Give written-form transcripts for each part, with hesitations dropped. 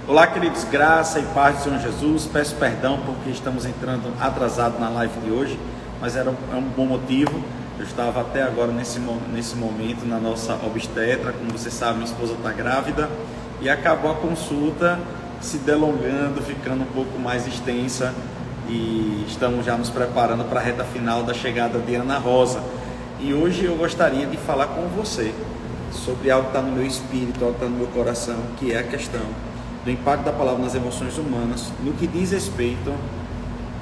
Olá, queridos, graça e paz do Senhor Jesus. Peço perdão porque estamos entrando atrasado na live de hoje, mas é um bom motivo. Eu estava até agora nesse momento na nossa obstetra. Como você sabe, minha esposa está grávida e acabou a consulta se delongando, ficando um pouco mais extensa, e estamos já nos preparando para a reta final da chegada de Ana Rosa. E hoje eu gostaria de falar com você sobre algo que está no meu espírito, algo que está no meu coração, que é a questão do impacto da palavra nas emoções humanas, no que diz respeito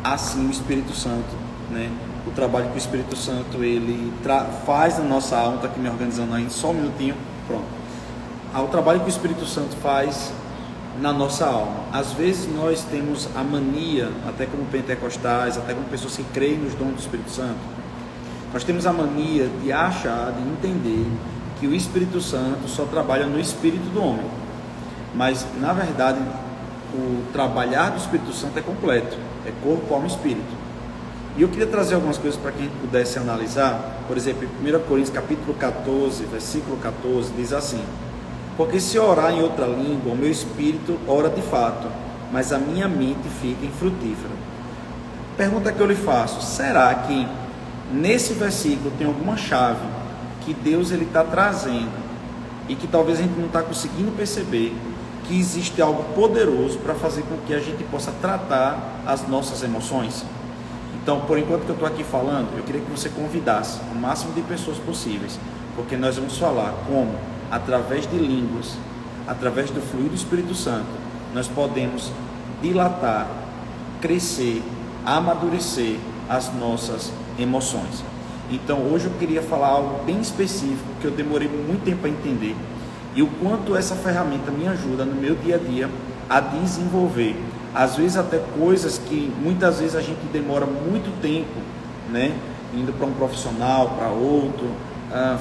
assim o Espírito Santo, né? O trabalho que o Espírito Santo ele faz na nossa alma. Está aqui me organizando aí, só um minutinho, pronto. O trabalho que o Espírito Santo faz na nossa alma. Às vezes nós temos a mania, até como pentecostais, até como pessoas que creem nos dons do Espírito Santo, nós temos a mania de achar, de entender que o Espírito Santo só trabalha no espírito do homem. Mas, na verdade, o trabalhar do Espírito Santo é completo, é corpo, alma e espírito. E eu queria trazer algumas coisas para que a gente pudesse analisar. Por exemplo, em 1 Coríntios capítulo 14, versículo 14, diz assim: porque se orar em outra língua, o meu espírito ora de fato, mas a minha mente fica infrutífera. Pergunta que eu lhe faço: será que nesse versículo tem alguma chave que Deus está trazendo e que talvez a gente não está conseguindo perceber, que existe algo poderoso para fazer com que a gente possa tratar as nossas emoções? Então, por enquanto que eu estou aqui falando, eu queria que você convidasse o máximo de pessoas possíveis, porque nós vamos falar como, através de línguas, através do fluir do Espírito Santo, nós podemos dilatar, crescer, amadurecer as nossas emoções. Então, hoje eu queria falar algo bem específico, que eu demorei muito tempo a entender, e o quanto essa ferramenta me ajuda no meu dia a dia a desenvolver, às vezes até coisas que muitas vezes a gente demora muito tempo, né, indo para um profissional, para outro,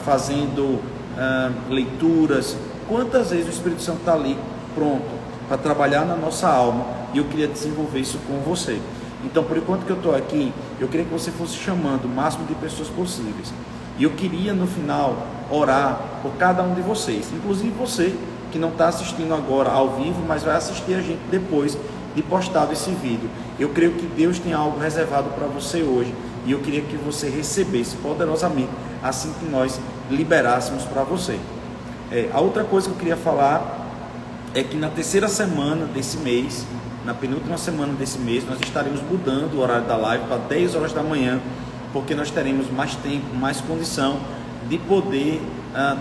fazendo leituras. Quantas vezes o Espírito Santo está ali pronto para trabalhar na nossa alma, e eu queria desenvolver isso com você. Então, por enquanto que eu estou aqui, eu queria que você fosse chamando o máximo de pessoas possíveis. E eu queria, no final, orar por cada um de vocês. Inclusive você, que não está assistindo agora ao vivo, mas vai assistir a gente depois de postado esse vídeo. Eu creio que Deus tem algo reservado para você hoje. E eu queria que você recebesse poderosamente, assim que nós liberássemos para você. A outra coisa que eu queria falar é que na terceira semana desse mês, na penúltima semana desse mês, nós estaremos mudando o horário da live para 10 horas da manhã, porque nós teremos mais tempo, mais condição de poder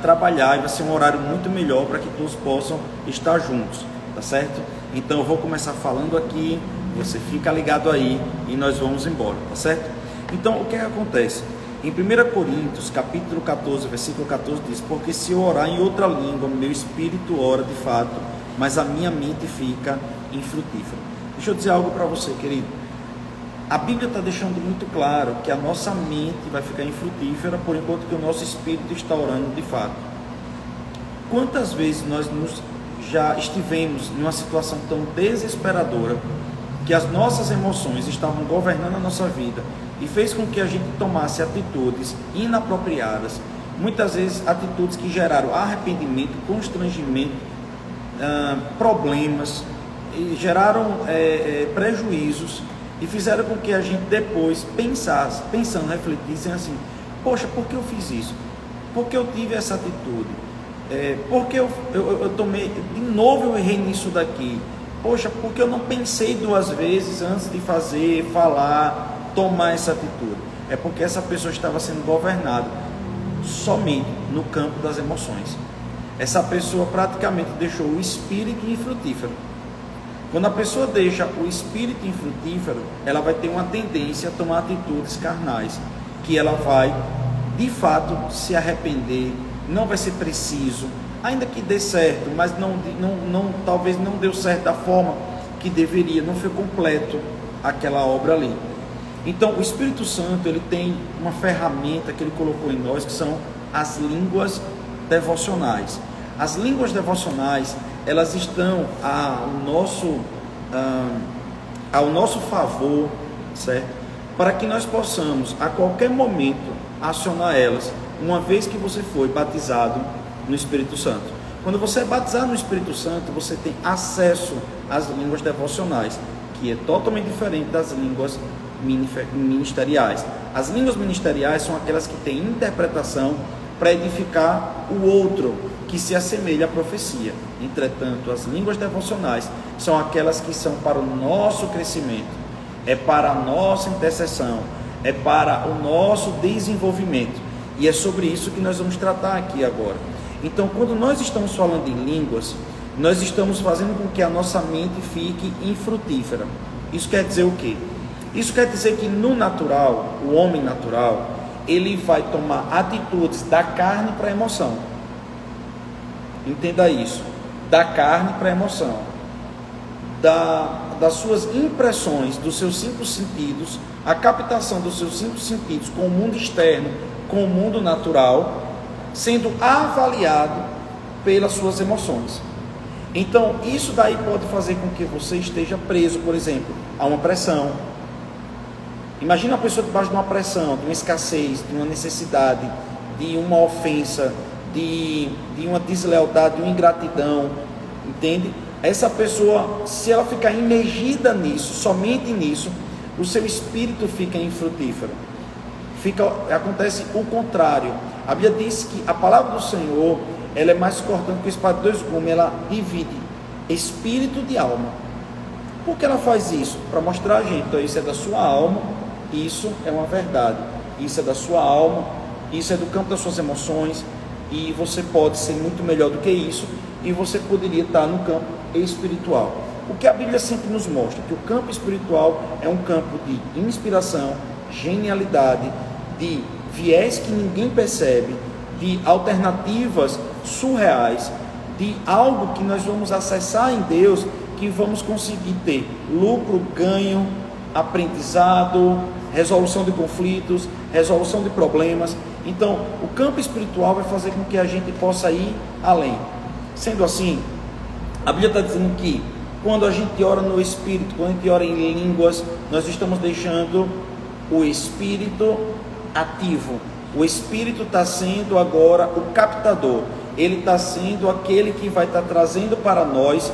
trabalhar, e vai ser um horário muito melhor para que todos possam estar juntos, tá certo? Então eu vou começar falando aqui, você fica ligado aí e nós vamos embora, tá certo? Então o que acontece? Em 1 Coríntios capítulo 14, versículo 14 diz: porque se eu orar em outra língua, meu espírito ora de fato, mas a minha mente fica infrutífera. Deixa eu dizer algo para você, querido. A Bíblia está deixando muito claro que a nossa mente vai ficar infrutífera por enquanto que o nosso espírito está orando de fato. Quantas vezes nós já estivemos numa situação tão desesperadora que as nossas emoções estavam governando a nossa vida e fez com que a gente tomasse atitudes inapropriadas, muitas vezes atitudes que geraram arrependimento, constrangimento, problemas, e geraram prejuízos, e fizeram com que a gente depois pensando, refletissem assim: poxa, por que eu fiz isso? Por que eu tive essa atitude? Por que eu tomei, de novo eu errei nisso daqui? Poxa, por que eu não pensei duas vezes antes de fazer, falar, tomar essa atitude? É porque essa pessoa estava sendo governada somente no campo das emoções. Essa pessoa praticamente deixou o espírito infrutífero. Quando a pessoa deixa o espírito infrutífero, ela vai ter uma tendência a tomar atitudes carnais, que ela vai, de fato, se arrepender. Não vai ser preciso, ainda que dê certo, mas talvez não deu certo da forma que deveria, não foi completo aquela obra ali. Então, o Espírito Santo, ele tem uma ferramenta que ele colocou em nós, que são as línguas devocionais. As línguas devocionais, elas estão ao nosso favor, certo? Para que nós possamos, a qualquer momento, acionar elas, uma vez que você foi batizado no Espírito Santo. Quando você é batizado no Espírito Santo, você tem acesso às línguas devocionais, que é totalmente diferente das línguas ministeriais. As línguas ministeriais são aquelas que têm interpretação para edificar o outro, que se assemelha à profecia. Entretanto, as línguas devocionais são aquelas que são para o nosso crescimento, é para a nossa intercessão, é para o nosso desenvolvimento. E é sobre isso que nós vamos tratar aqui agora. Então, quando nós estamos falando em línguas, nós estamos fazendo com que a nossa mente fique infrutífera. Isso quer dizer o quê? Isso quer dizer que no natural, o homem natural, ele vai tomar atitudes da carne para a emoção. Entenda isso. Da carne para a emoção. Das suas impressões, dos seus 5 sentidos, a captação dos seus 5 sentidos com o mundo externo, com o mundo natural, sendo avaliado pelas suas emoções. Então, isso daí pode fazer com que você esteja preso, por exemplo, a uma pressão. Imagina a pessoa debaixo de uma pressão, de uma escassez, de uma necessidade, de uma ofensa, de uma deslealdade, de uma ingratidão, entende? Essa pessoa, se ela ficar imergida nisso, somente nisso, o seu espírito fica infrutífero. Acontece o contrário. A Bíblia diz que a palavra do Senhor, ela é mais cortante que a espada de 2 gumes, ela divide espírito de alma. Por que ela faz isso? Para mostrar a gente, então, isso é da sua alma, isso é uma verdade, isso é da sua alma, isso é do campo das suas emoções, e você pode ser muito melhor do que isso, e você poderia estar no campo espiritual. O que a Bíblia sempre nos mostra, que o campo espiritual é um campo de inspiração, genialidade, de viés que ninguém percebe, de alternativas surreais, de algo que nós vamos acessar em Deus, que vamos conseguir ter lucro, ganho, aprendizado, resolução de conflitos, resolução de problemas. Então, o campo espiritual vai fazer com que a gente possa ir além. Sendo assim, a Bíblia está dizendo que quando a gente ora no Espírito, quando a gente ora em línguas, nós estamos deixando o Espírito ativo. O Espírito está sendo agora o captador. Ele está sendo aquele que vai estar trazendo para nós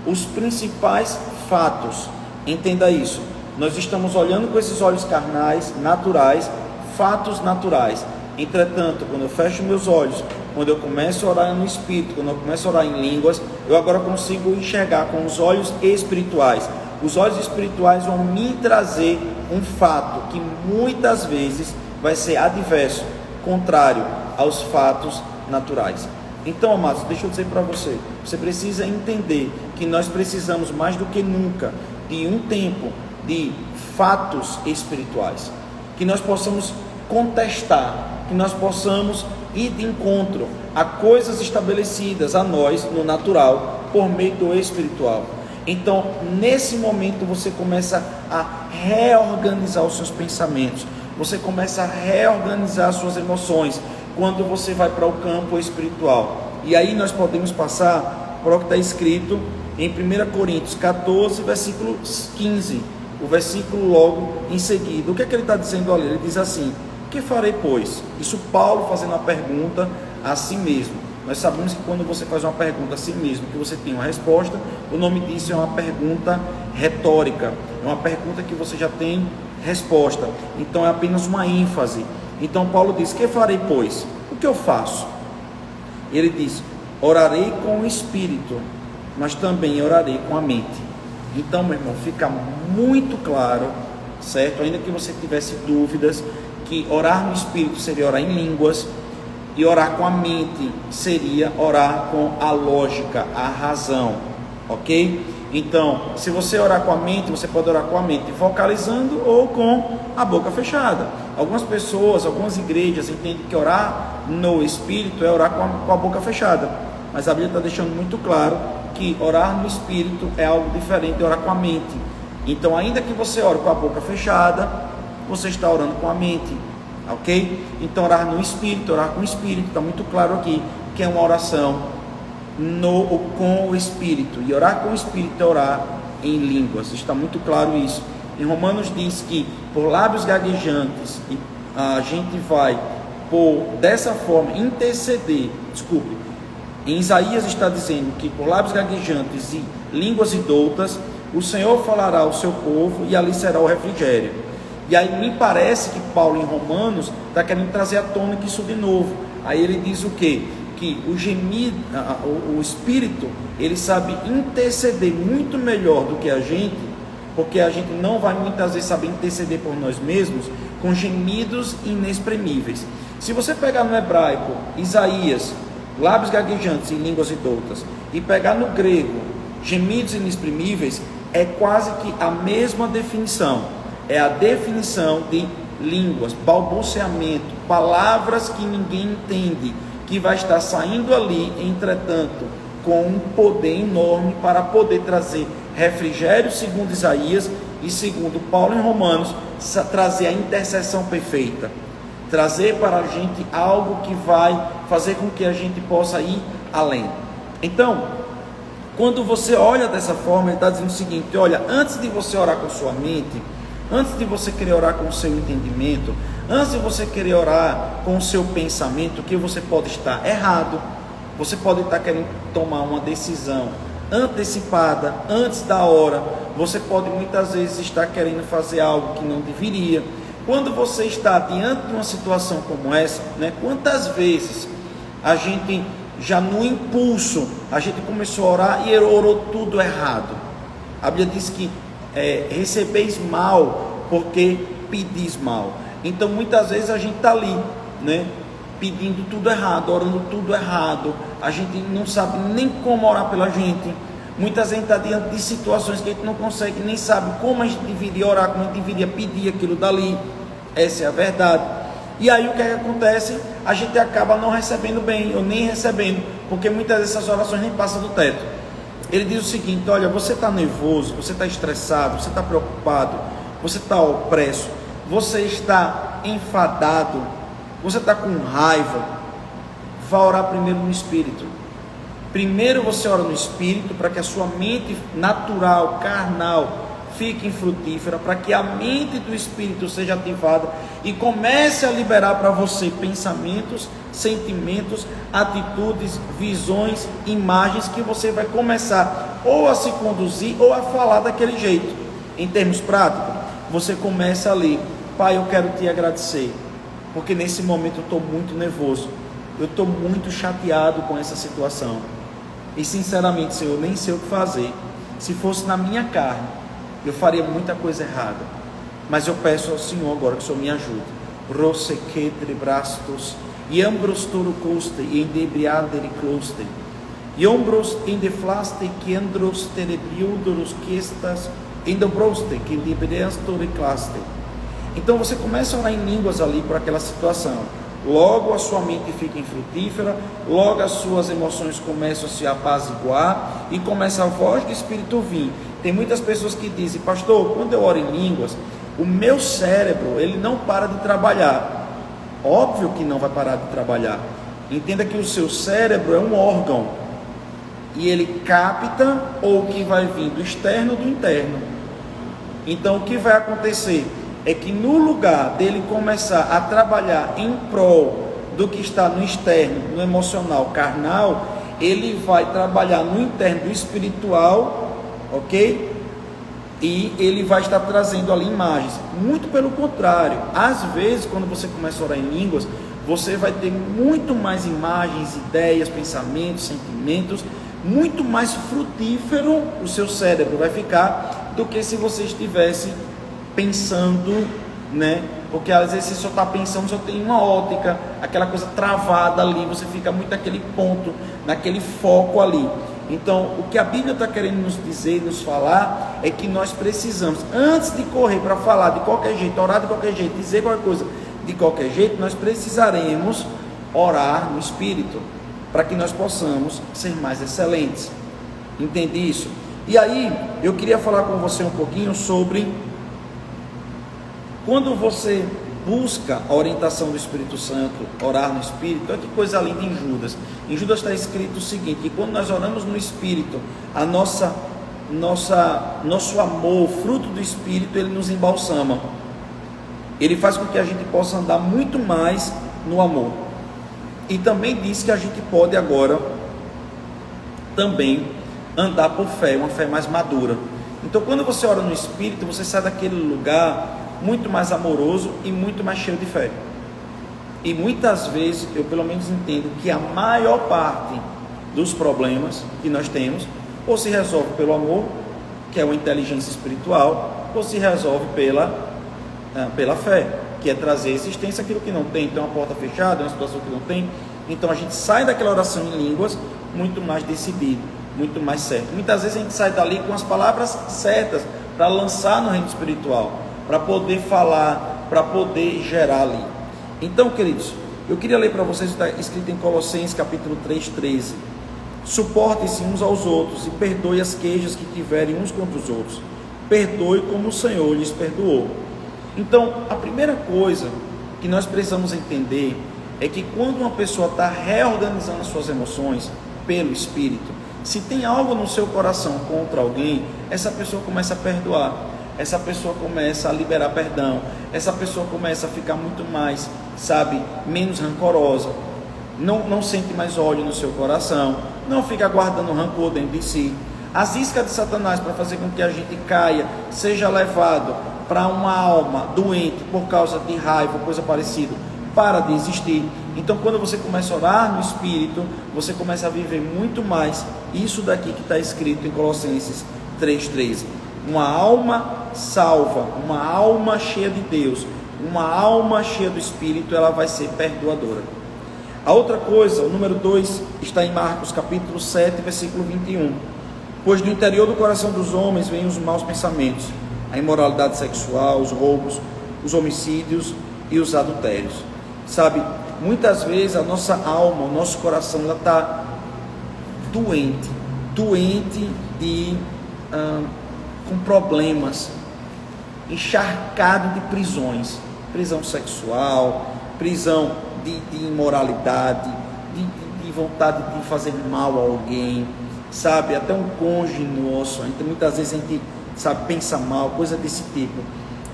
os principais fatos. Entenda isso. Nós estamos olhando com esses olhos carnais, naturais, fatos naturais. Entretanto, quando eu fecho meus olhos, quando eu começo a orar no Espírito, quando eu começo a orar em línguas, eu agora consigo enxergar com os olhos espirituais. Os olhos espirituais vão me trazer um fato que muitas vezes vai ser adverso, contrário aos fatos naturais. Então, amados, deixa eu dizer para você, você precisa entender que nós precisamos mais do que nunca de um tempo de fatos espirituais, que nós possamos contestar, que nós possamos ir de encontro a coisas estabelecidas a nós no natural por meio do espiritual. Então, nesse momento você começa a reorganizar os seus pensamentos, você começa a reorganizar as suas emoções quando você vai para o campo espiritual. E aí nós podemos passar para o que está escrito em 1 Coríntios 14, versículo 15, o versículo logo em seguida. O que é que ele está dizendo ali? Ele diz assim: que farei, pois? Isso Paulo fazendo uma pergunta a si mesmo. Nós sabemos que quando você faz uma pergunta a si mesmo, que você tem uma resposta, o nome disso é uma pergunta retórica, é uma pergunta que você já tem resposta, então é apenas uma ênfase. Então Paulo diz: que farei, pois? O que eu faço? Ele diz: orarei com o espírito, mas também orarei com a mente. Então, meu irmão, fica muito claro, certo? Ainda que você tivesse dúvidas, que orar no espírito seria orar em línguas, e orar com a mente seria orar com a lógica, a razão, ok? Então, se você orar com a mente, você pode orar com a mente vocalizando ou com a boca fechada. Algumas pessoas, algumas igrejas entendem que orar no espírito é orar com a boca fechada, mas a Bíblia está deixando muito claro que orar no espírito é algo diferente de orar com a mente. Então, ainda que você ore com a boca fechada, você está orando com a mente, ok? Então, orar no espírito, orar com o espírito, está muito claro aqui que é uma oração com o espírito, e orar com o espírito é orar em línguas. Está muito claro isso. Em Romanos diz que por lábios gaguejantes a gente vai dessa forma interceder, Em Isaías está dizendo que por lábios gaguejantes e línguas indoutas, o Senhor falará ao seu povo e ali será o refrigério. E aí me parece que Paulo em Romanos está querendo trazer à tona isso de novo. Aí ele diz o quê? Que o gemido, o Espírito, ele sabe interceder muito melhor do que a gente, porque a gente não vai muitas vezes saber interceder por nós mesmos com gemidos inexprimíveis. Se você pegar no hebraico, Isaías, lábios gaguejantes e línguas indoutas, e pegar no grego, gemidos inexprimíveis, é quase que a mesma definição. É a definição de línguas, balbuciamento, palavras que ninguém entende, que vai estar saindo ali, entretanto, com um poder enorme para poder trazer refrigério, segundo Isaías, e segundo Paulo em Romanos, trazer a intercessão perfeita, trazer para a gente algo que vai fazer com que a gente possa ir além. Então, quando você olha dessa forma, ele está dizendo o seguinte: olha, antes de você orar com sua mente, antes de você querer orar com o seu entendimento, antes de você querer orar com o seu pensamento, que você pode estar errado, você pode estar querendo tomar uma decisão antecipada, antes da hora, você pode muitas vezes estar querendo fazer algo que não deveria. Quando você está diante de uma situação como essa, né, quantas vezes a gente já no impulso, a gente começou a orar e orou tudo errado. A Bíblia diz que recebeis mal porque pedis mal. Então muitas vezes a gente está ali, né, pedindo tudo errado, orando tudo errado, a gente não sabe nem como orar pela gente. Muitas vezes está diante de situações que a gente não consegue, nem sabe como a gente deveria orar, como a gente deveria pedir aquilo dali. Essa é a verdade. E aí o que acontece? A gente acaba não recebendo bem, ou nem recebendo, porque muitas dessas orações nem passam do teto. Ele diz o seguinte: olha, você está nervoso, você está estressado, você está preocupado, você está opresso, você está enfadado, você está com raiva, vá orar primeiro no Espírito. Primeiro você ora no Espírito, para que a sua mente natural, carnal, fique infrutífera, para que a mente do Espírito seja ativada e comece a liberar para você pensamentos, sentimentos, atitudes, visões, imagens, que você vai começar ou a se conduzir ou a falar daquele jeito. Em termos práticos, você começa a ler: Pai, eu quero te agradecer, porque nesse momento eu estou muito nervoso, eu estou muito chateado com essa situação, e sinceramente, Senhor, nem sei o que fazer. Se fosse na minha carne, eu faria muita coisa errada, mas eu peço ao Senhor agora que o Senhor me ajude. Rosequetre brastos, e ambros torucoste, e endebriadere closte, e ombros endeflaste, que andros terebiudoros que estas endobroste, que endebrias toriclaste. Então você começa a orar em línguas ali por aquela situação. Logo a sua mente fica infrutífera, logo as suas emoções começam a se apaziguar e começa a voz do Espírito vir. Tem muitas pessoas que dizem: pastor, quando eu oro em línguas, o meu cérebro, ele não para de trabalhar. Óbvio que não vai parar de trabalhar. Entenda que o seu cérebro é um órgão, e ele capta o que vai vir do externo ou do interno. Então o que vai acontecer é que no lugar dele começar a trabalhar em prol do que está no externo, no emocional, carnal, ele vai trabalhar no interno, do espiritual, ok? E ele vai estar trazendo ali imagens. Muito pelo contrário, às vezes quando você começa a orar em línguas, você vai ter muito mais imagens, ideias, pensamentos, sentimentos, muito mais frutífero o seu cérebro vai ficar do que se você estivesse pensando, né? Porque às vezes você só está pensando, só tem uma ótica, aquela coisa travada ali, você fica muito naquele ponto, naquele foco ali. Então, o que a Bíblia está querendo nos dizer, nos falar, é que nós precisamos, antes de correr para falar de qualquer jeito, orar de qualquer jeito, dizer qualquer coisa de qualquer jeito, nós precisaremos orar no Espírito, para que nós possamos ser mais excelentes. Entende isso? E aí, eu queria falar com você um pouquinho sobre quando você busca a orientação do Espírito Santo, orar no Espírito. Olha que coisa linda em Judas. Em Judas está escrito o seguinte: que quando nós oramos no Espírito, a nosso amor, fruto do Espírito, ele nos embalsama. Ele faz com que a gente possa andar muito mais no amor. E também diz que a gente pode agora também andar por fé, uma fé mais madura. Então, quando você ora no Espírito, você sai daquele lugar muito mais amoroso e muito mais cheio de fé. E muitas vezes, eu pelo menos entendo que a maior parte dos problemas que nós temos, ou se resolve pelo amor, que é uma inteligência espiritual, ou se resolve pela fé, que é trazer à existência aquilo que não tem. Então, uma porta fechada, uma situação que não tem. Então, a gente sai daquela oração em línguas muito mais decidido, muito mais certo. Muitas vezes a gente sai dali com as palavras certas para lançar no reino espiritual, para poder falar, para poder gerar ali. Então, queridos, eu queria ler para vocês, está escrito em Colossenses capítulo 3:13. Suportem-se uns aos outros e perdoe as queixas que tiverem uns contra os outros. Perdoe como o Senhor lhes perdoou. Então, a primeira coisa que nós precisamos entender é que quando uma pessoa está reorganizando as suas emoções pelo Espírito, se tem algo no seu coração contra alguém, essa pessoa começa a perdoar, essa pessoa começa a liberar perdão, essa pessoa começa a ficar muito mais, menos rancorosa, não sente mais ódio no seu coração, não fica guardando rancor dentro de si. As iscas de Satanás para fazer com que a gente caia, seja levado para uma alma doente por causa de raiva ou coisa parecida, para de existir. Então, quando você começa a orar no Espírito, você começa a viver muito mais isso daqui que está escrito em Colossenses 3:13. Uma alma salva, uma alma cheia de Deus, uma alma cheia do Espírito, ela vai ser perdoadora. A outra coisa, o número 2, está em Marcos capítulo 7, versículo 21. Pois do interior do coração dos homens vêm os maus pensamentos, a imoralidade sexual, os roubos, os homicídios e os adultérios. Muitas vezes a nossa alma, o nosso coração, ela está doente com problemas, encharcado de prisões, prisão sexual, prisão de imoralidade, de vontade de fazer mal a alguém, até um cônjuge nosso. Então, muitas vezes a gente pensa mal, coisa desse tipo.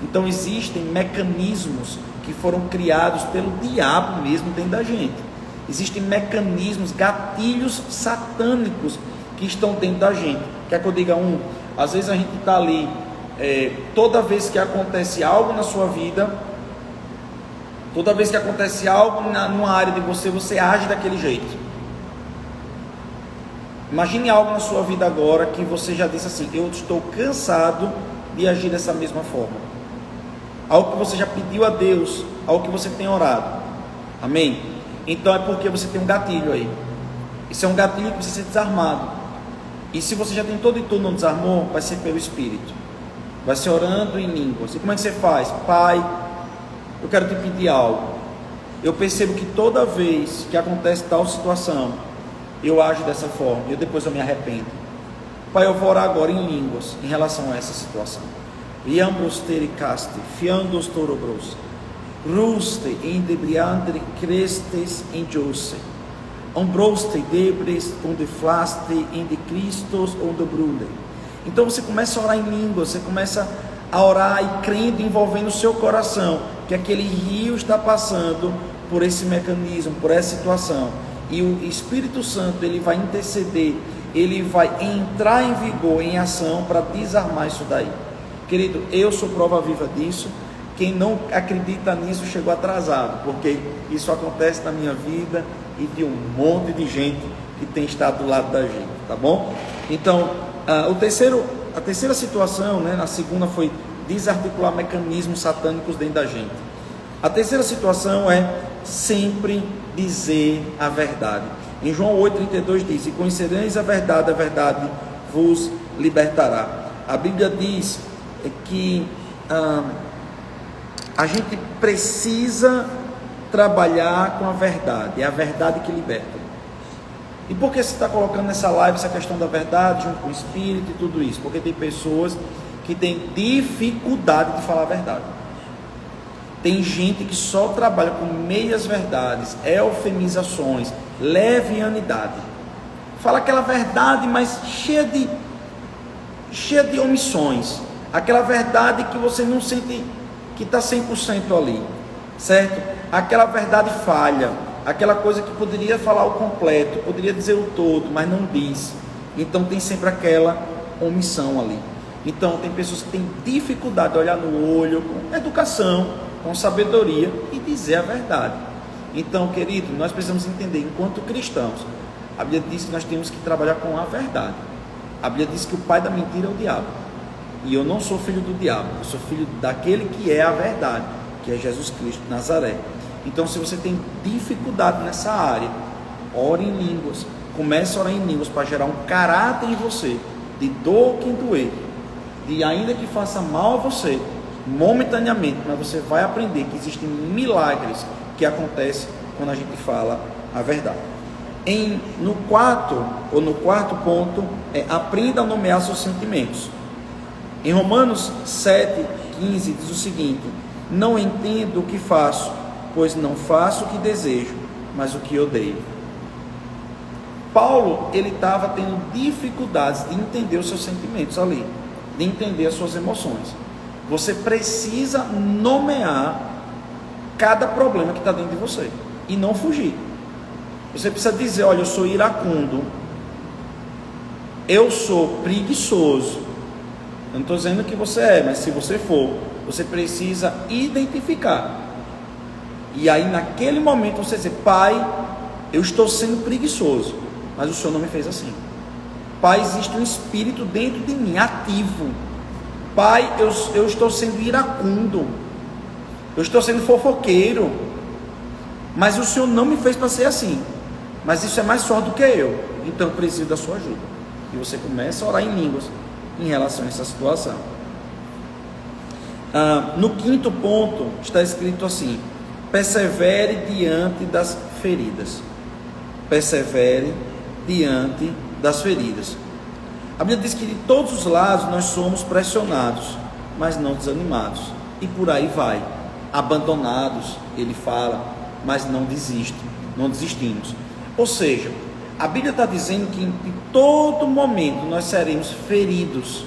Então existem mecanismos que foram criados pelo diabo mesmo dentro da gente. Existem mecanismos, gatilhos satânicos que estão dentro da gente. Quer que eu diga um? Às vezes a gente está ali, toda vez que acontece algo na sua vida, toda vez que acontece algo numa área de você age daquele jeito. Imagine algo na sua vida agora que você já disse assim: eu estou cansado de agir dessa mesma forma. Algo que você já pediu a Deus, algo que você tem orado. Amém? Então é porque você tem um gatilho aí. Isso é um gatilho que precisa ser desarmado. E se você já tentou de tudo e não desarmou, vai ser pelo Espírito. Vai ser orando em línguas. E como é que você faz? Pai, eu quero te pedir algo. Eu percebo que toda vez que acontece tal situação, eu ajo dessa forma, e depois eu me arrependo. Pai, eu vou orar agora em línguas em relação a essa situação. Iambrosteri-caste, fiandos torobros, ruste indebriandre crestes injose, ambroste debres onde flaste inde Christos onde brule. Então você começa a orar em línguas, você começa a orar e crendo, envolvendo o seu coração, que aquele rio está passando por esse mecanismo, por essa situação, e o Espírito Santo, ele vai interceder, ele vai entrar em vigor, em ação, para desarmar isso daí. Querido, eu sou prova viva disso. Quem não acredita nisso chegou atrasado, porque isso acontece na minha vida e de um monte de gente que tem estado do lado da gente, tá bom? Então, a terceira situação, na segunda foi desarticular mecanismos satânicos dentro da gente. A terceira situação é sempre dizer a verdade. Em João 8,32 diz: e conhecereis a verdade vos libertará. A Bíblia diz que a gente precisa trabalhar com a verdade, é a verdade que liberta. E por que você está colocando nessa live essa questão da verdade, junto com o Espírito e tudo isso? Porque tem pessoas que têm dificuldade de falar a verdade. Tem gente que só trabalha com meias verdades, eufemizações, levianidade. Fala aquela verdade, mas cheia de omissões. Aquela verdade que você não sente que está 100% ali, certo? Aquela verdade falha, aquela coisa que poderia falar o completo, poderia dizer o todo, mas não diz. Então tem sempre aquela omissão ali. Então tem pessoas que têm dificuldade de olhar no olho, com educação, com sabedoria e dizer a verdade. Então, querido, nós precisamos entender, enquanto cristãos, a Bíblia diz que nós temos que trabalhar com a verdade. A Bíblia diz que o pai da mentira é o diabo. E eu não sou filho do diabo, eu sou filho daquele que é a verdade, que é Jesus Cristo de Nazaré. Então, se você tem dificuldade nessa área, ore em línguas, comece a orar em línguas para gerar um caráter em você, de dor quem doer, de ainda que faça mal a você, momentaneamente, mas você vai aprender que existem milagres que acontecem quando a gente fala a verdade. No quarto ponto, aprenda a nomear seus sentimentos. Em Romanos 7,15 diz o seguinte: não entendo o que faço, pois não faço o que desejo, mas o que odeio. Paulo, ele estava tendo dificuldades de entender os seus sentimentos ali, de entender as suas emoções. Você precisa nomear cada problema que está dentro de você e não fugir. Você precisa dizer: olha, eu sou iracundo, eu sou preguiçoso. Eu não estou dizendo que você é, mas se você for, você precisa identificar. E aí naquele momento você dizer: pai, eu estou sendo preguiçoso, mas o Senhor não me fez assim. Pai, existe um espírito dentro de mim, ativo. Pai, eu estou sendo iracundo, eu estou sendo fofoqueiro, mas o Senhor não me fez para ser assim. Mas isso é mais forte do que eu, então eu preciso da sua ajuda. E você começa a orar em línguas em relação a essa situação. No quinto ponto está escrito assim: persevere diante das feridas. Persevere diante das feridas. A Bíblia diz que de todos os lados nós somos pressionados, mas não desanimados. E por aí vai. Abandonados, ele fala, mas não desistimos. Ou seja, a Bíblia está dizendo que em todo momento nós seremos feridos,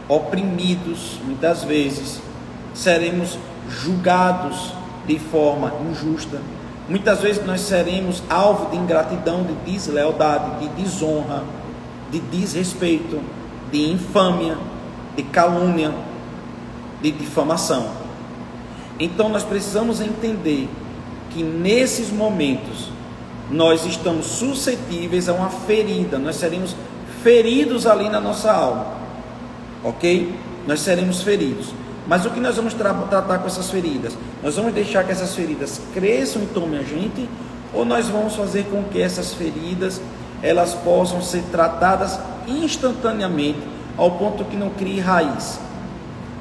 oprimidos, muitas vezes, seremos julgados de forma injusta. Muitas vezes nós seremos alvo de ingratidão, de deslealdade, de desonra, de desrespeito, de infâmia, de calúnia, de difamação. Então nós precisamos entender que nesses momentos nós estamos suscetíveis a uma ferida, nós seremos feridos ali na nossa alma, ok? Nós seremos feridos. Mas o que nós vamos tratar com essas feridas? Nós vamos deixar que essas feridas cresçam e tomem a gente, ou nós vamos fazer com que essas feridas elas possam ser tratadas instantaneamente, ao ponto que não crie raiz?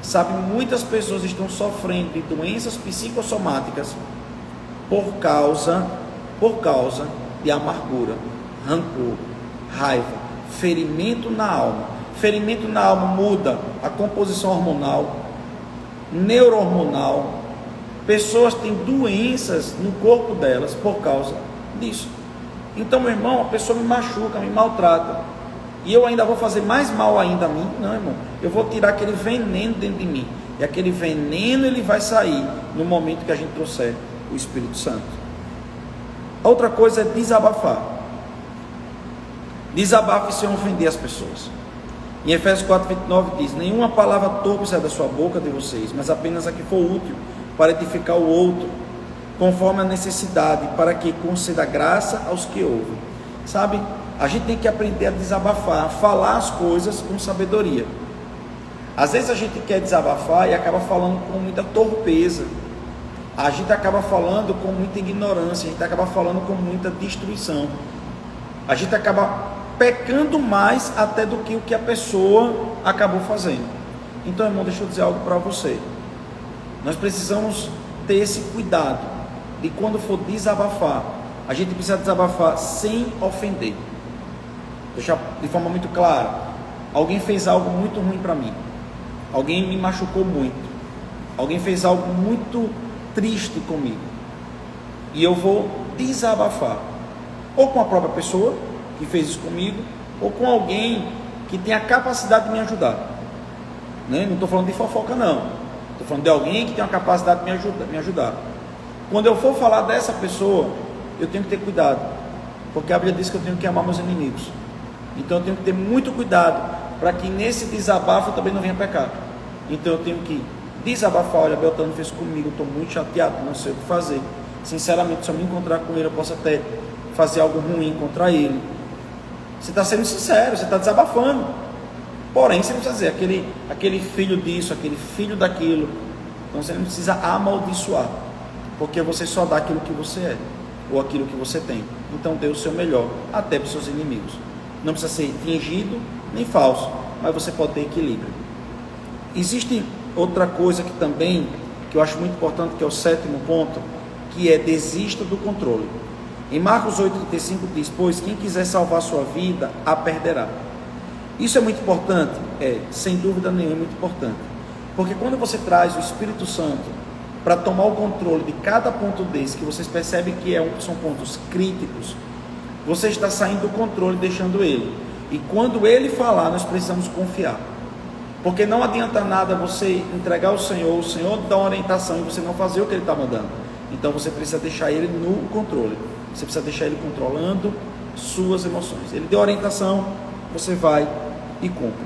Sabe, muitas pessoas estão sofrendo de doenças psicossomáticas por causa de amargura, rancor, raiva, ferimento na alma. Ferimento na alma muda a composição hormonal, neurohormonal. Pessoas têm doenças no corpo delas por causa disso. Então, meu irmão, a pessoa me machuca, me maltrata, e eu ainda vou fazer mais mal ainda a mim? Não, irmão, eu vou tirar aquele veneno dentro de mim, e aquele veneno ele vai sair no momento que a gente trouxer o Espírito Santo. Outra coisa é desabafar. Desabafe sem ofender as pessoas. Em Efésios 4:29 diz: nenhuma palavra torpe sai da sua boca de vocês, mas apenas a que for útil para edificar o outro, conforme a necessidade, para que conceda graça aos que ouvem. Sabe, a gente tem que aprender a desabafar, a falar as coisas com sabedoria. Às vezes a gente quer desabafar e acaba falando com muita torpeza, a gente acaba falando com muita ignorância, a gente acaba falando com muita destruição, a gente acaba pecando mais até do que o que a pessoa acabou fazendo. Então, irmão, deixa eu dizer algo para você. Nós precisamos ter esse cuidado de quando for desabafar, a gente precisa desabafar sem ofender. Deixar de forma muito clara: alguém fez algo muito ruim para mim, alguém me machucou muito, alguém fez algo muito triste comigo, e eu vou desabafar, ou com a própria pessoa que fez isso comigo, ou com alguém que tem a capacidade de me ajudar, né? Não estou falando de fofoca, não. Estou falando de alguém que tem a capacidade de me ajudar. Quando eu for falar dessa pessoa, eu tenho que ter cuidado, porque a Bíblia diz que eu tenho que amar meus inimigos. Então eu tenho que ter muito cuidado para que nesse desabafo eu também não venha pecar. Então eu tenho que desabafar: olha, Beltrano fez comigo, eu estou muito chateado, não sei o que fazer. Sinceramente, se eu me encontrar com ele, eu posso até fazer algo ruim contra ele. Você está sendo sincero, você está desabafando. Porém, você não precisa dizer aquele filho disso, aquele filho daquilo. Então você não precisa amaldiçoar, porque você só dá aquilo que você é, ou aquilo que você tem. Então dê o seu melhor, até para os seus inimigos. Não precisa ser fingido nem falso, mas você pode ter equilíbrio. Existe outra coisa que também, que eu acho muito importante, que é o 7º ponto, que é: desista do controle. Em Marcos 8,35 diz: pois quem quiser salvar sua vida, a perderá. Isso é muito importante? Sem dúvida nenhuma é muito importante, porque quando você traz o Espírito Santo para tomar o controle de cada ponto desse, que vocês percebem que são pontos críticos, você está saindo do controle, deixando ele. E quando ele falar, nós precisamos confiar, porque não adianta nada você entregar ao Senhor, o Senhor dá uma orientação e você não fazer o que ele está mandando. Então você precisa deixar ele no controle, você precisa deixar ele controlando suas emoções. Ele deu orientação, você vai e cumpre.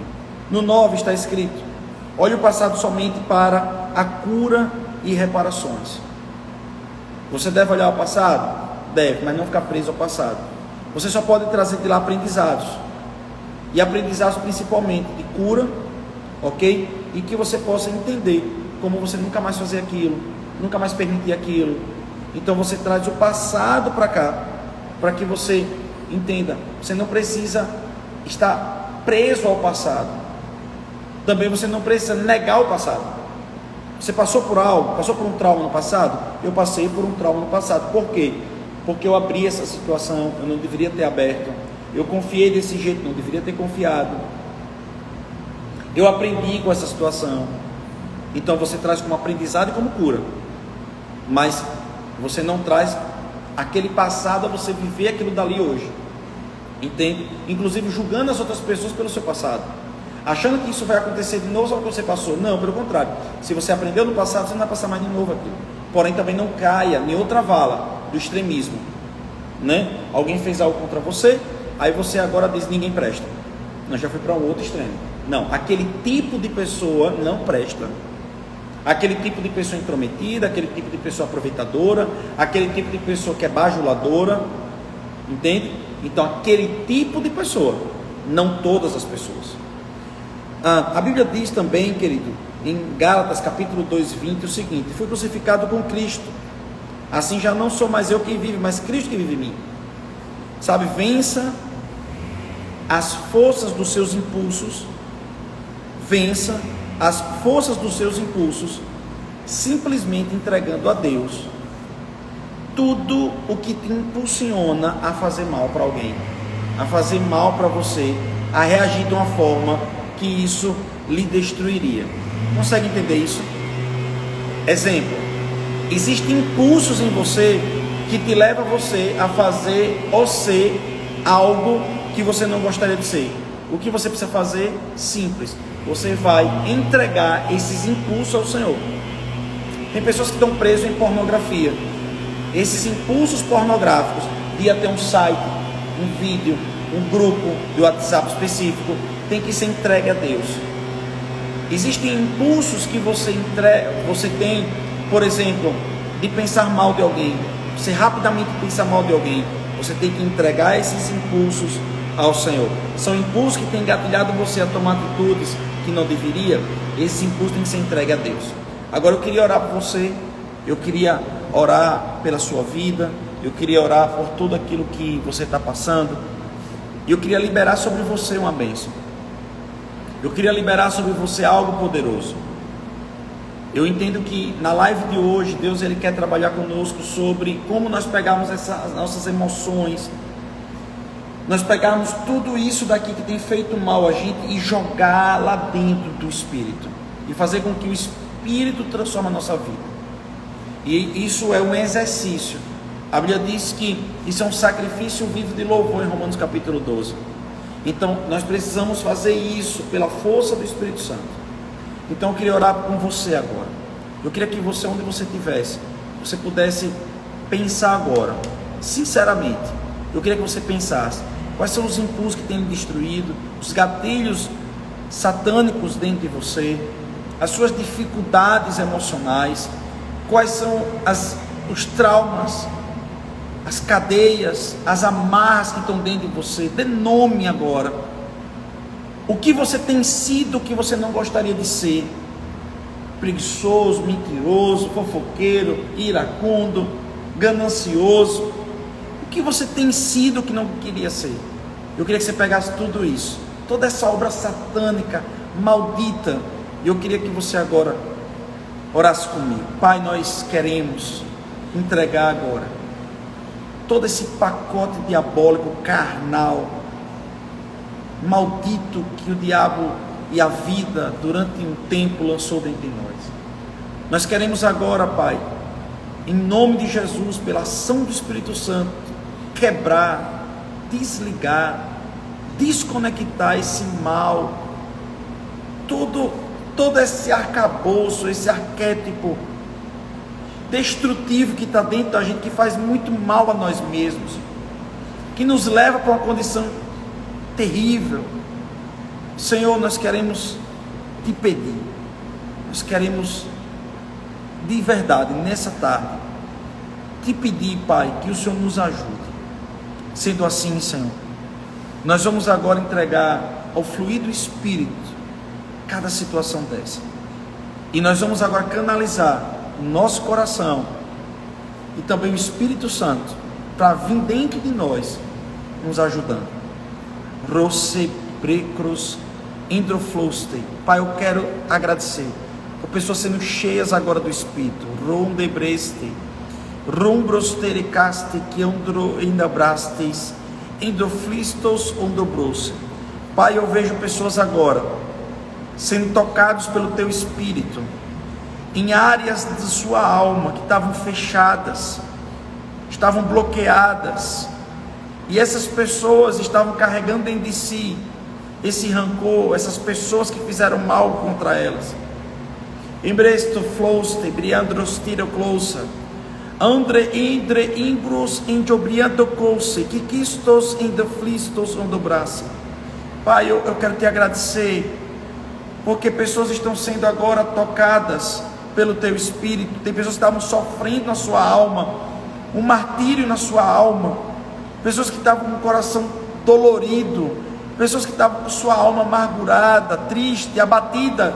No 9 está escrito: olhe o passado somente para a cura e reparações. Você deve olhar o passado? Deve, mas não ficar preso ao passado. Você só pode trazer de lá aprendizados, e aprendizados principalmente de cura, ok? E que você possa entender como você nunca mais fazer aquilo, nunca mais permitir aquilo. Então você traz o passado para cá, para que você entenda, você não precisa estar preso ao passado. Também você não precisa negar o passado. Você passou por algo, passou por um trauma no passado? Eu passei por um trauma no passado. Por quê? Porque eu abri essa situação, eu não deveria ter aberto. Eu confiei desse jeito, não deveria ter confiado. Eu aprendi com essa situação. Então você traz como aprendizado e como cura. Mas você não traz aquele passado a você viver aquilo dali hoje. Entende? Inclusive julgando as outras pessoas pelo seu passado, achando que isso vai acontecer de novo só porque você passou. Não, pelo contrário. Se você aprendeu no passado, você não vai passar mais de novo aquilo. Porém, também não caia em outra vala do extremismo, né? Alguém fez algo contra você, aí você agora diz: ninguém presta. Não, já foi para um outro extremo. Não, aquele tipo de pessoa não presta. Aquele tipo de pessoa intrometida, aquele tipo de pessoa aproveitadora, aquele tipo de pessoa que é bajuladora, entende? Então, aquele tipo de pessoa, não todas as pessoas. A Bíblia diz também, querido, em Gálatas capítulo 2:20, o seguinte: fui crucificado com Cristo, assim já não sou mais eu quem vive, mas Cristo que vive em mim. Sabe, vença as forças dos seus impulsos, vença as forças dos seus impulsos, simplesmente entregando a Deus tudo o que te impulsiona a fazer mal para alguém, a fazer mal para você, a reagir de uma forma que isso lhe destruiria. Consegue entender isso? Exemplo: existem impulsos em você que te levam você a fazer ou ser algo que você não gostaria de ser. O que você precisa fazer? Simples: você vai entregar esses impulsos ao Senhor. Tem pessoas que estão presas em pornografia. Esses impulsos pornográficos de ir até um site, um vídeo, um grupo de WhatsApp específico, tem que ser entregue a Deus. Existem impulsos que você tem, por exemplo, de pensar mal de alguém. Você rapidamente pensa mal de alguém. Você tem que entregar esses impulsos ao Senhor. São impulsos que têm engatilhado você a tomar atitudes que não deveria. Esse impulso tem que ser entregue a Deus. Agora eu queria orar por você. Eu queria orar pela sua vida. Eu queria orar por tudo aquilo que você está passando. E eu queria liberar sobre você uma bênção. Eu queria liberar sobre você algo poderoso. Eu entendo que na live de hoje, Deus ele quer trabalhar conosco sobre como nós pegarmos essas nossas emoções, nós pegarmos tudo isso daqui que tem feito mal a gente e jogar lá dentro do Espírito, e fazer com que o Espírito transforme a nossa vida. E isso é um exercício. A Bíblia diz que isso é um sacrifício vivo de louvor em Romanos capítulo 12. Então nós precisamos fazer isso pela força do Espírito Santo. Então eu queria orar com você agora. Eu queria que você, onde você estivesse, você pudesse pensar agora, sinceramente. Eu queria que você pensasse: Quais são os impulsos que têm destruído, os gatilhos satânicos dentro de você, as suas dificuldades emocionais, quais são os traumas, as cadeias, as amarras que estão dentro de você. Dê nome agora. O que você tem sido, o que você não gostaria de ser. Preguiçoso, mentiroso, fofoqueiro, iracundo, ganancioso. O que você tem sido que não queria ser? Eu queria que você pegasse tudo isso, toda essa obra satânica, maldita, e eu queria que você agora orasse comigo. Pai, nós queremos entregar agora todo esse pacote diabólico, carnal, maldito, que o diabo e a vida durante um tempo lançou dentro de nós. Nós queremos agora, Pai, em nome de Jesus, pela ação do Espírito Santo, quebrar, desligar, desconectar esse mal, todo esse arcabouço, esse arquétipo destrutivo que está dentro da gente, que faz muito mal a nós mesmos, que nos leva para uma condição terrível. Senhor, nós queremos te pedir, nós queremos de verdade, nessa tarde, te pedir, Pai, que o Senhor nos ajude. Sendo assim, Senhor, nós vamos agora entregar ao fluir do Espírito cada situação dessa, e nós vamos agora canalizar o nosso coração e também o Espírito Santo para vir dentro de nós, nos ajudando. Rose precruz endrofloste. Pai, eu quero agradecer por pessoas sendo cheias agora do Espírito. Rondebreste, rumbrostericaste, que endabrastes, endoflistos ondobrose. Pai, eu vejo pessoas agora sendo tocados pelo Teu Espírito em áreas de sua alma que estavam fechadas, estavam bloqueadas, e essas pessoas estavam carregando dentro de si esse rancor, essas pessoas que fizeram mal contra elas. Embresto floste, briandrostiro closa, andre indre imbros indiobriando colse, que quistos indeflistos ondobrasse. Pai, eu quero te agradecer, porque pessoas estão sendo agora tocadas pelo Teu Espírito. Tem pessoas que estavam sofrendo na sua alma, um martírio na sua alma, pessoas que estavam com o coração dolorido, pessoas que estavam com sua alma amargurada, triste, abatida,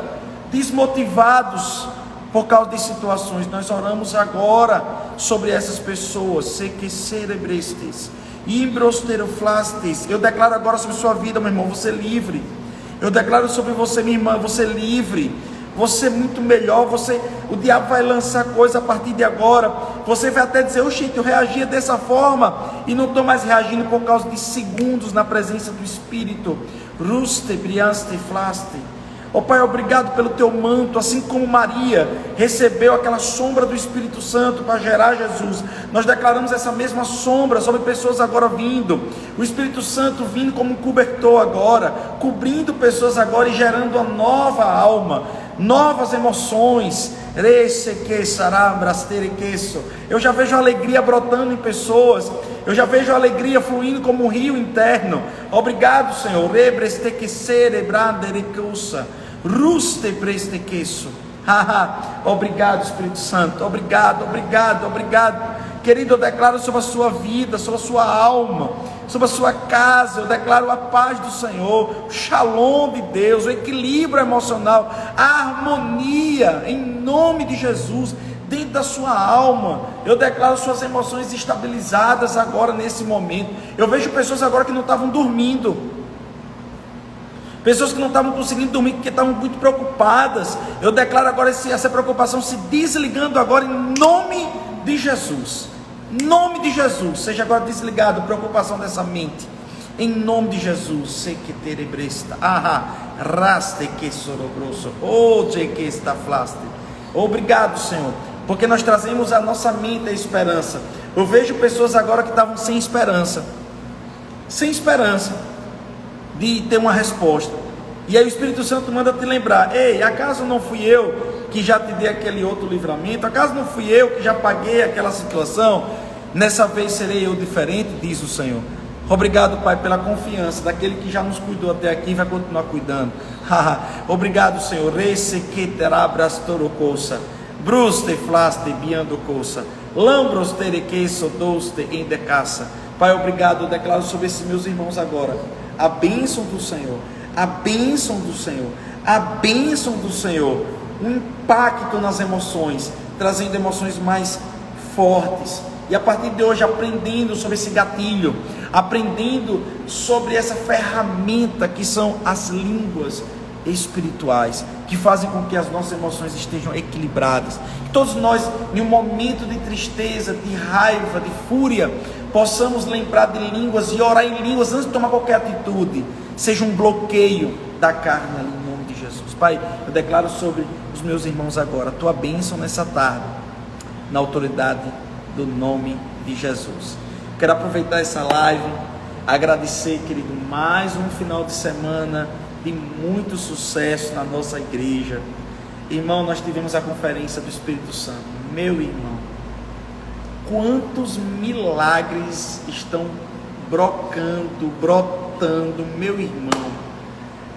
desmotivados por causa de situações. Nós oramos agora sobre essas pessoas. Se que cerebrestes, imbrosteroflastes. Eu declaro agora sobre sua vida, meu irmão, você é livre. Eu declaro sobre você, minha irmã, você é livre. Você é muito melhor. O diabo vai lançar coisa a partir de agora. Você vai até dizer: oxe, eu reagia dessa forma e não estou mais reagindo por causa de segundos na presença do Espírito. Ruste, briaste, flaste. Oh Pai, obrigado pelo Teu manto, assim como Maria recebeu aquela sombra do Espírito Santo para gerar Jesus. Nós declaramos essa mesma sombra sobre pessoas agora vindo, o Espírito Santo vindo como um cobertor agora, cobrindo pessoas agora e gerando uma nova alma, novas emoções. Eu já vejo alegria brotando em pessoas, eu já vejo alegria fluindo como um rio interno. Obrigado, Senhor. Obrigado, Espírito Santo. Obrigado. Querido, eu declaro sobre a sua vida, sobre a sua alma, sobre a sua casa. Eu declaro a paz do Senhor, o shalom de Deus, o equilíbrio emocional, a harmonia, em nome de Jesus, dentro da sua alma. Eu declaro suas emoções estabilizadas agora nesse momento. Eu vejo pessoas agora que não estavam dormindo, pessoas que não estavam conseguindo dormir porque estavam muito preocupadas. Eu declaro agora essa preocupação se desligando agora em nome de Jesus. Em nome de Jesus, seja agora desligado a preocupação dessa mente. Em nome de Jesus. Se que terebresta, raste que sorobroso, hoje que está flaste. Obrigado, Senhor, porque nós trazemos a nossa mente a esperança. Eu vejo pessoas agora que estavam sem esperança de ter uma resposta, e aí o Espírito Santo manda te lembrar: ei, acaso não fui eu que já te dei aquele outro livramento? Acaso não fui eu que já paguei aquela situação? Nessa vez serei eu diferente, diz o Senhor. Obrigado, Pai, pela confiança daquele que já nos cuidou até aqui e vai continuar cuidando. Obrigado, Senhor. Recequeterabras torocosa, bruste flaste biandocosa, lambros terequeço doste endecaça. Pai, obrigado. Eu declaro sobre esses meus irmãos agora a bênção do Senhor, a bênção do Senhor, a bênção do Senhor. Um impacto nas emoções, trazendo emoções mais fortes. E a partir de hoje, aprendendo sobre esse gatilho, aprendendo sobre essa ferramenta que são as línguas espirituais, que fazem com que as nossas emoções estejam equilibradas. Que todos nós, em um momento de tristeza, de raiva, de fúria, possamos lembrar de línguas e orar em línguas antes de tomar qualquer atitude. Seja um bloqueio da carne ali, em nome de Jesus. Pai, eu declaro sobre os meus irmãos agora a tua bênção nessa tarde, na autoridade do nome de Jesus. Quero aproveitar essa live, agradecer, querido, mais um final de semana de muito sucesso na nossa igreja. Irmão, nós tivemos a conferência do Espírito Santo. Meu irmão, quantos milagres estão brotando, meu irmão.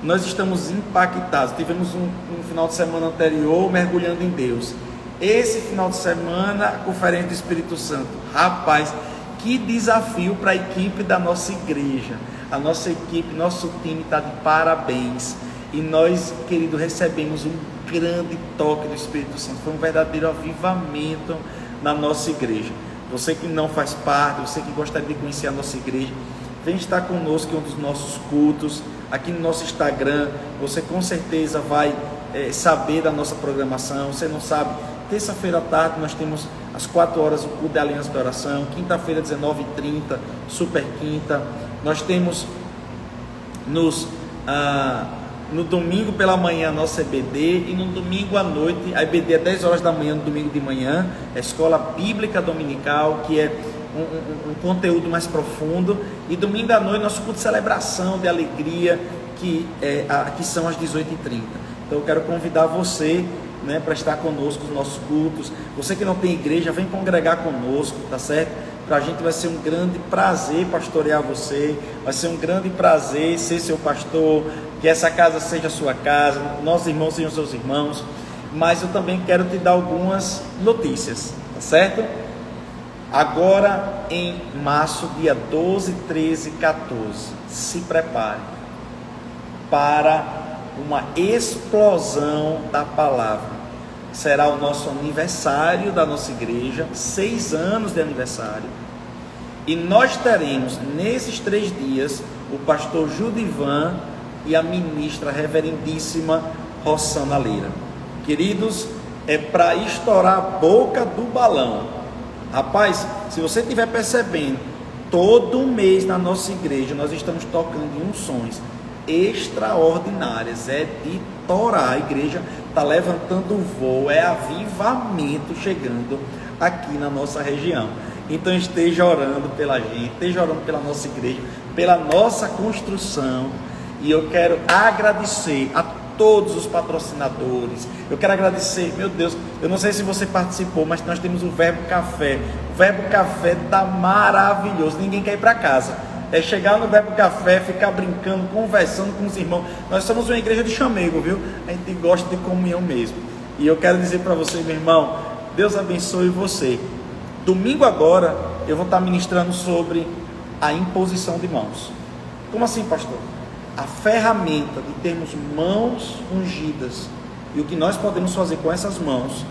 Nós estamos impactados. Tivemos um final de semana anterior mergulhando em Deus. Esse final de semana, a conferência do Espírito Santo. Rapaz, que desafio para a equipe da nossa igreja. A nossa equipe, nosso time está de parabéns. E nós, querido, recebemos um grande toque do Espírito Santo. Foi um verdadeiro avivamento na nossa igreja. Você que não faz parte, você que gostaria de conhecer a nossa igreja, vem estar conosco em um dos nossos cultos, aqui no nosso Instagram. Você com certeza vai saber da nossa programação. Você não sabe, terça-feira à tarde nós temos às 4 horas o culto da Aliança de Oração, quinta-feira 19h30, Super Quinta. Nós temos no domingo pela manhã a nossa EBD, e no domingo à noite, a EBD é 10 horas da manhã, no domingo de manhã, a Escola Bíblica Dominical, que é um conteúdo mais profundo, e domingo à noite nosso culto de celebração, de alegria, que são às 18h30. Então eu quero convidar você, né, para estar conosco nos nossos cultos. Você que não tem igreja, vem congregar conosco, tá certo? Para a gente vai ser um grande prazer pastorear você, vai ser um grande prazer ser seu pastor, que essa casa seja a sua casa, nossos irmãos sejam seus irmãos. Mas eu também quero te dar algumas notícias, tá certo? Agora em março, dia 12, 13 e 14, se prepare para uma explosão da palavra. Será o nosso aniversário da nossa igreja, 6 anos de aniversário, e nós teremos nesses 3 dias o pastor Judivan e a ministra reverendíssima Rossana Leira. Queridos, é para estourar a boca do balão. Rapaz, se você estiver percebendo, todo mês na nossa igreja nós estamos tocando em unções extraordinárias, é de torar. A igreja está levantando o voo, é avivamento chegando aqui na nossa região. Então esteja orando pela gente, esteja orando pela nossa igreja, pela nossa construção. E eu quero agradecer a todos os patrocinadores. Eu quero agradecer, meu Deus, eu não sei se você participou, mas nós temos o Verbo Café. O Verbo Café está maravilhoso, ninguém quer ir para casa. É chegar no Verbo Café, ficar brincando, conversando com os irmãos. Nós somos uma igreja de chamego, viu? A gente gosta de comunhão mesmo. E eu quero dizer para você, meu irmão, Deus abençoe você. Domingo agora, eu vou estar ministrando sobre a imposição de mãos. Como assim, pastor? A ferramenta de termos mãos ungidas e o que nós podemos fazer com essas mãos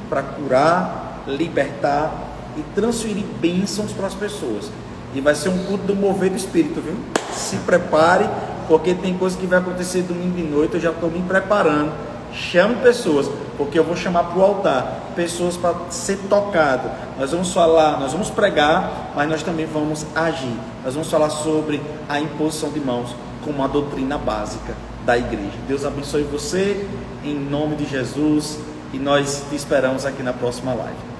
para curar, libertar e transferir bênçãos para as pessoas. E vai ser um culto do mover do Espírito, viu? Se prepare, porque tem coisa que vai acontecer domingo de noite. Eu já estou me preparando. Chame pessoas, porque eu vou chamar para o altar pessoas para ser tocado. Nós vamos falar, nós vamos pregar, mas nós também vamos agir. Nós vamos falar sobre a imposição de mãos como uma doutrina básica da igreja. Deus abençoe você, em nome de Jesus, e nós te esperamos aqui na próxima live.